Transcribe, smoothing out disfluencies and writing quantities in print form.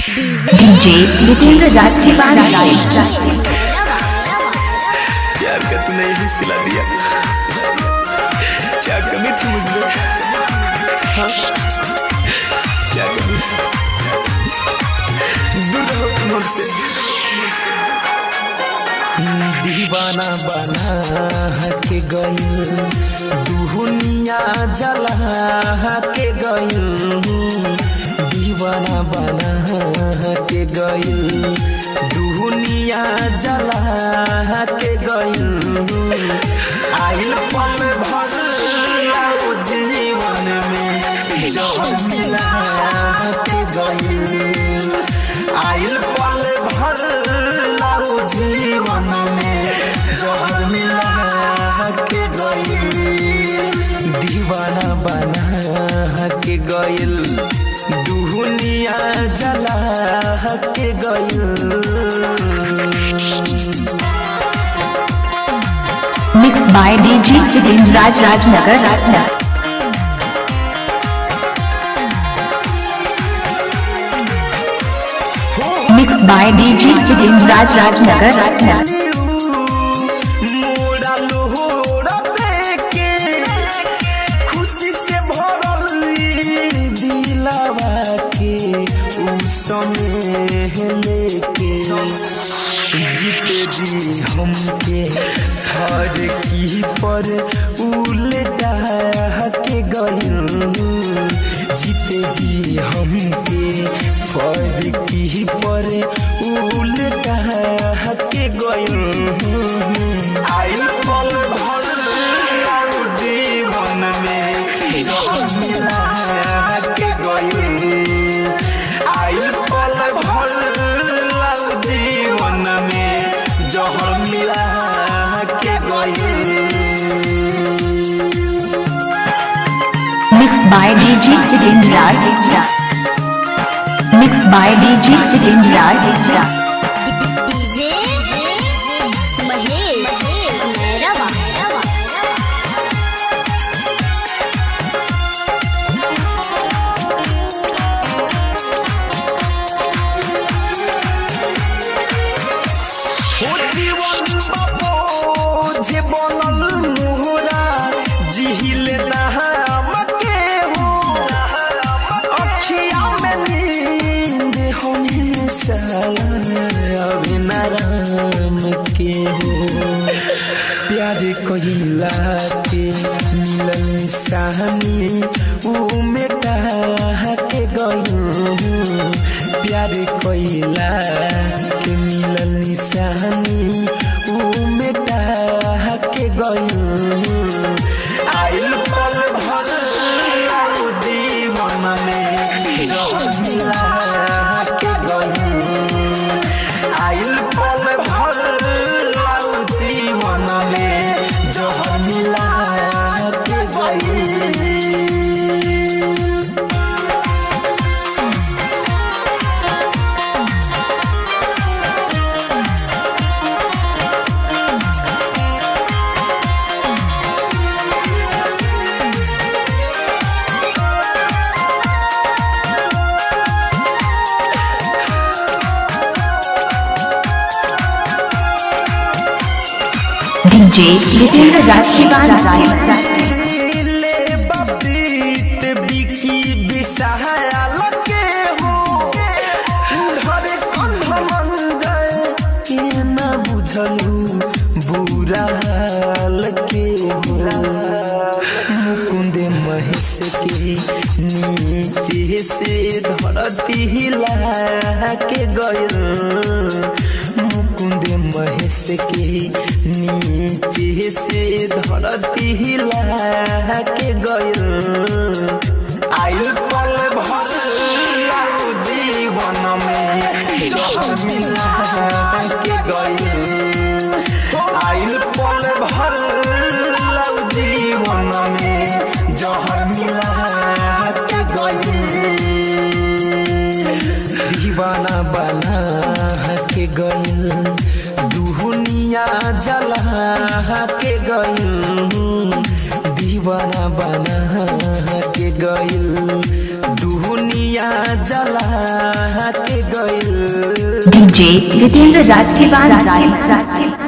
DJ Jitendra राज की बात प्यार का तूने यही सिला दिया, क्या कमी थी मुझमें? हाँ? क्या कमी थी? दूर रहो तुम हमसे। दीवाना बना के गई दुनिया जला के गई, दीवाना बना के गई दुनिया जला के गई। आइल पल भर जीवन में जहर मिला के गई, आइल पल भर जीवन में जहर मिला के गई। दीवाना बना के गइल दुनिया जला के गइल। Mix by DJ Jitendra Raj Rajnagar Rajnagar. Mix by DJ Jitendra Raj Rajnagar Rajnagar. खुशी से भरल दिलवा के लेके जीते जी हमके हर की पर उल्टा के गइल, जीते जी हमके हर की पर उल्टा के गइल। आइल पल भर जीवन में जहर मिला के गइल, आइल पल भर जीवन में जहर मिला के गइल। Mix by DJ Jitendra Raj, mix by DJ Jitendra Raj. अभिनाराम के हो प्यार कोइला के मिलल निशानी ऊ मेटा के गई, प्यार कोइला के मिलल निशानी ऊ मेटा के गई। आइल पल भर जीवन में जहर मिला के गई, आइल पल भर जीवन में जहर मिला के गई। डीजे जितेंद्र राज की बात बुरा के मुकुंद महेश के नीचे से धरती हिला के गइल, मुकुंद महेश के नीचे से धरती हिला के गइल। आइल पल भर जीवन में जहर मिला के गइल, आइल पल भर जीवन में जहर मिला के गइल। दीवाना बना के गइल दुनिया जला के गइल, दीवाना बना के गइल दुनिया दुनिया जला के गइल डीजे जितेंद्र राज की बात